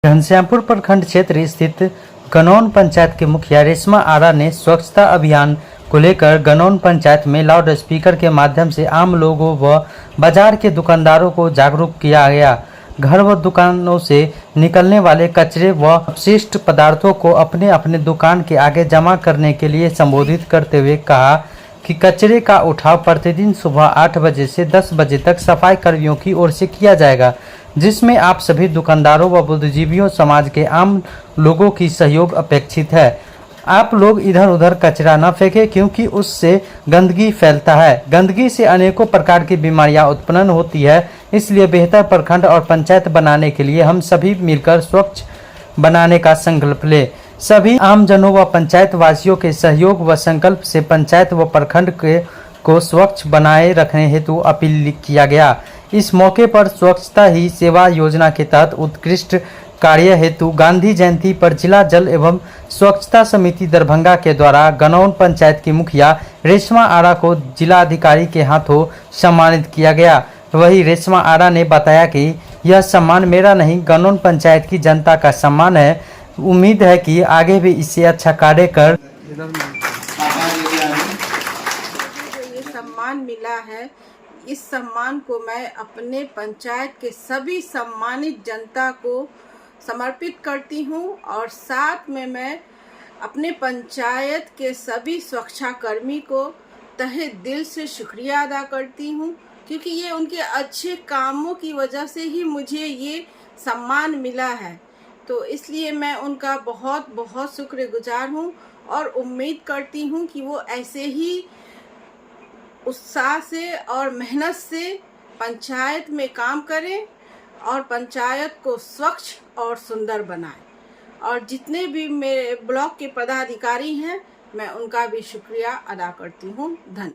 घनश्यामपुर प्रखंड क्षेत्र स्थित गनौन पंचायत के मुखिया रेशमा आरा ने स्वच्छता अभियान को लेकर गनौन पंचायत में लाउड स्पीकर के माध्यम से आम लोगों व बाजार के दुकानदारों को जागरूक किया गया। घर व दुकानों से निकलने वाले कचरे व अपशिष्ट पदार्थों को अपने अपने दुकान के आगे जमा करने के लिए संबोधित करते हुए कहा कि कचरे का उठाव प्रतिदिन सुबह 8 बजे से 10 बजे तक सफाई कर्मियों की ओर से किया जाएगा, जिसमें आप सभी दुकानदारों व बुद्धिजीवियों समाज के आम लोगों की सहयोग अपेक्षित है। आप लोग इधर उधर कचरा न फेंकें, क्योंकि उससे गंदगी फैलता है। गंदगी से अनेकों प्रकार की बीमारियां उत्पन्न होती है। इसलिए बेहतर प्रखंड और पंचायत बनाने के लिए हम सभी मिलकर स्वच्छ बनाने का संकल्प लें। सभी आमजनों व पंचायत वासियों के सहयोग व संकल्प से पंचायत व प्रखंड को स्वच्छ बनाए रखने हेतु अपील किया गया। इस मौके पर स्वच्छता ही सेवा योजना के तहत उत्कृष्ट कार्य हेतु गांधी जयंती पर जिला जल एवं स्वच्छता समिति दरभंगा के द्वारा गनौन पंचायत की मुखिया रेशमा आरा को जिलाधिकारी के हाथों सम्मानित किया गया। वही रेशमा आरा ने बताया कि यह सम्मान मेरा नहीं, गनौन पंचायत की जनता का सम्मान है। उम्मीद है कि आगे भी इससे अच्छा कार्य कर जो ये सम्मान मिला है, इस सम्मान को मैं अपने पंचायत के सभी सम्मानित जनता को समर्पित करती हूँ और साथ में मैं अपने पंचायत के सभी स्वच्छताकर्मी को तहे दिल से शुक्रिया अदा करती हूँ, क्योंकि ये उनके अच्छे कामों की वजह से ही मुझे ये सम्मान मिला है। तो इसलिए मैं उनका बहुत बहुत शुक्रगुजार हूँ और उम्मीद करती हूँ कि वो ऐसे ही उत्साह से और मेहनत से पंचायत में काम करें और पंचायत को स्वच्छ और सुंदर बनाएं। और जितने भी मेरे ब्लॉक के पदाधिकारी हैं, मैं उनका भी शुक्रिया अदा करती हूँ। धन्यवाद।